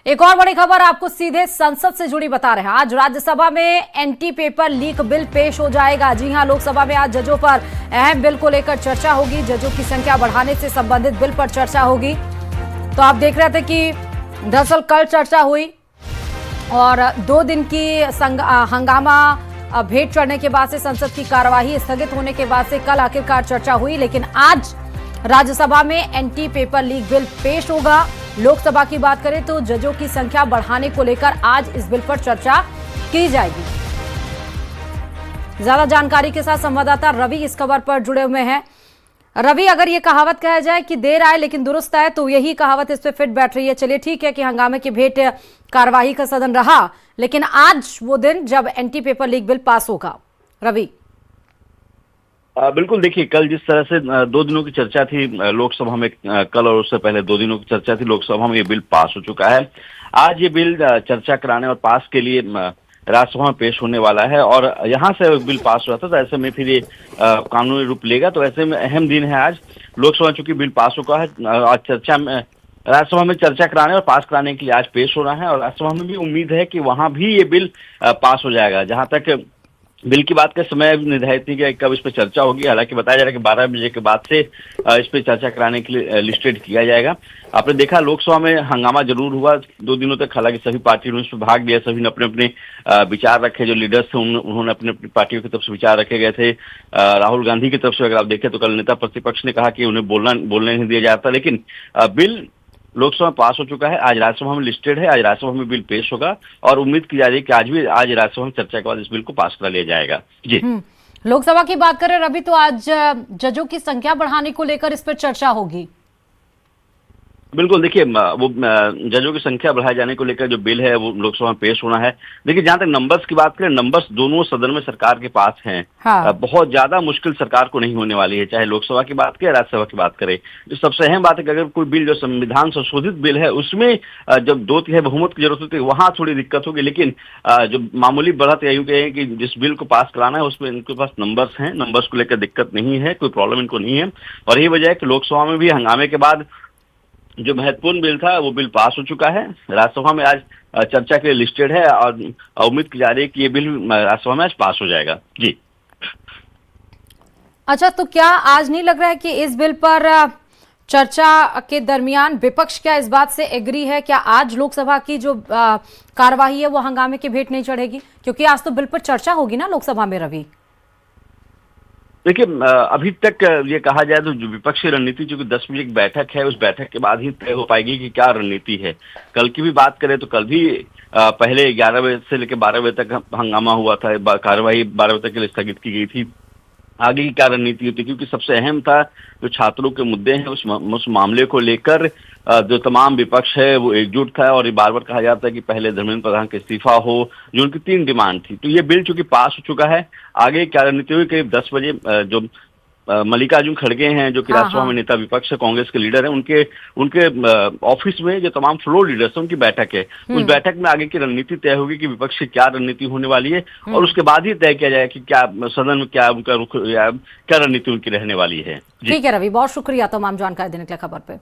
एक और बड़ी खबर आपको सीधे संसद से जुड़ी बता रहे हैं। आज राज्यसभा में एंटी पेपर लीक बिल पेश हो जाएगा। जी हां, लोकसभा में आज जजों पर अहम बिल को लेकर चर्चा होगी। जजों की संख्या बढ़ाने से संबंधित बिल पर चर्चा होगी। तो आप देख रहे थे कि दरअसल कल चर्चा हुई और 2 दिन की हंगामा भेंट चढ़ने के बाद से संसद की कार्यवाही स्थगित होने के बाद से कल आखिरकार चर्चा हुई, लेकिन आज राज्यसभा में एंटी पेपर लीक बिल पेश होगा। लोकसभा की बात करें तो जजों की संख्या बढ़ाने को लेकर आज इस बिल पर चर्चा की जाएगी। ज्यादा जानकारी के साथ संवाददाता रवि इस खबर पर जुड़े हुए हैं। रवि, अगर ये कहावत कहा जाए कि देर आए लेकिन दुरुस्त आए, तो यही कहावत इस पे फिट बैठ रही है। चलिए ठीक है कि हंगामे की भेंट कार्यवाही का सदन रहा, लेकिन आज वो दिन जब anti paper leak bill pass होगा। रवि, बिल्कुल, देखिए कल जिस तरह से 2 दिनों की चर्चा थी लोकसभा में, कल और उससे पहले 2 दिनों की चर्चा थी लोकसभा में, ये बिल पास हो चुका है। आज ये बिल चर्चा कराने और पास के लिए राज्यसभा में पेश होने वाला है और यहाँ से बिल पास हुआ था, तो ऐसे में फिर ये कानूनी रूप लेगा। तो ऐसे में अहम दिन है आज। लोकसभा चूंकि बिल पास हुआ है, आज चर्चा में राज्यसभा में चर्चा कराने और पास कराने के लिए आज पेश हो रहा है और राज्यसभा में भी उम्मीद है कि वहां भी ये बिल पास हो जाएगा। जहां तक बिल की बात का समय निर्धारित नहीं किया कब इस पर चर्चा होगी, हालांकि बताया जा रहा है कि 12 बजे के बाद से इस पर चर्चा कराने के लिए लिस्टेड किया जाएगा। आपने देखा लोकसभा में हंगामा जरूर हुआ 2 दिनों तक, हालांकि सभी पार्टियों ने इस पर भाग लिया, सभी ने अपने अपने विचार रखे। जो लीडर्स थे उन्होंने अपनी अपनी पार्टियों की तरफ से विचार रखे गए थे। राहुल गांधी की तरफ से अगर आप देखें तो कल नेता प्रतिपक्ष ने कहा कि उन्हें बोलने नहीं दिया जाता, लेकिन बिल लोकसभा में पास हो चुका है। आज राज्यसभा में लिस्टेड है, आज राज्यसभा में बिल पेश होगा और उम्मीद की जा रही है कि आज राज्यसभा में चर्चा के बाद इस बिल को पास करा लिया जाएगा। जी, लोकसभा की बात करें रवि, तो आज जजों की संख्या बढ़ाने को लेकर इस पर चर्चा होगी। बिल्कुल, देखिए वो जजों की संख्या बढ़ाए जाने को लेकर जो बिल है वो लोकसभा में पेश होना है। देखिए जहां तक नंबर्स की बात करें, नंबर्स दोनों सदन में सरकार के पास हैं। हाँ। बहुत ज्यादा मुश्किल सरकार को नहीं होने वाली है, चाहे लोकसभा की बात करें राज्यसभा की बात करें। जो सबसे अहम बात है कि अगर कोई बिल जो संविधान संशोधित बिल है उसमें जब 2/3 बहुमत की जरूरत होती है वहां थोड़ी दिक्कत होगी, लेकिन जो मामूली बढ़त यही है कि जिस बिल को पास कराना है उसमें इनके पास नंबर्स हैं, नंबर्स को लेकर दिक्कत नहीं है, कोई प्रॉब्लम इनको नहीं है। और यही वजह है कि लोकसभा में भी हंगामे के बाद जो महत्वपूर्ण बिल था वो बिल पास हो चुका है। राज्यसभा में आज चर्चा के लिए लिस्टेड है और उम्मीद की जा रही है कि ये बिल राज्यसभा में आज पास हो जाएगा। जी, अच्छा, तो क्या आज नहीं लग रहा है कि इस बिल पर चर्चा के दरमियान विपक्ष क्या इस बात से एग्री है? क्या आज लोकसभा की जो कार्यवाही है वो हंगामे की भेंट नहीं चढ़ेगी? क्योंकि आज तो बिल पर चर्चा होगी ना लोकसभा में। रवि, देखिए अभी तक ये कहा जाए तो जो विपक्षी रणनीति, चूंकि 10 बजे की बैठक है, उस बैठक के बाद ही तय हो पाएगी कि क्या रणनीति है। कल की भी बात करें तो कल भी पहले 11 बजे से लेकर 12 बजे तक हंगामा हुआ था, कार्यवाही 12 बजे तक के लिए स्थगित की गई थी। आगे की क्या रणनीति होती, क्योंकि सबसे अहम था जो छात्रों के मुद्दे हैं उस मामले को लेकर जो तमाम विपक्ष है वो एकजुट था और ये बार बार कहा जाता है कि पहले धर्मेंद्र प्रधान का इस्तीफा हो, जो उनकी 3 डिमांड थी। तो ये बिल चूंकि पास हो चुका है, आगे क्या रणनीति हुई, करीब 10 बजे जो मल्लिकार्जुन खड़गे हैं जो कि राज्यसभा में नेता विपक्ष है, कांग्रेस के लीडर हैं, उनके ऑफिस में जो तमाम फ्लोर लीडर्स हैं उनकी बैठक है। उस बैठक में आगे की रणनीति तय होगी कि विपक्ष की क्या रणनीति होने वाली है और उसके बाद ही तय किया जाएगा कि क्या सदन में क्या उनका रुख या क्या रणनीति उनकी रहने वाली है। ठीक है रवि, बहुत शुक्रिया तमाम जानकारी देने के लिए खबर पे।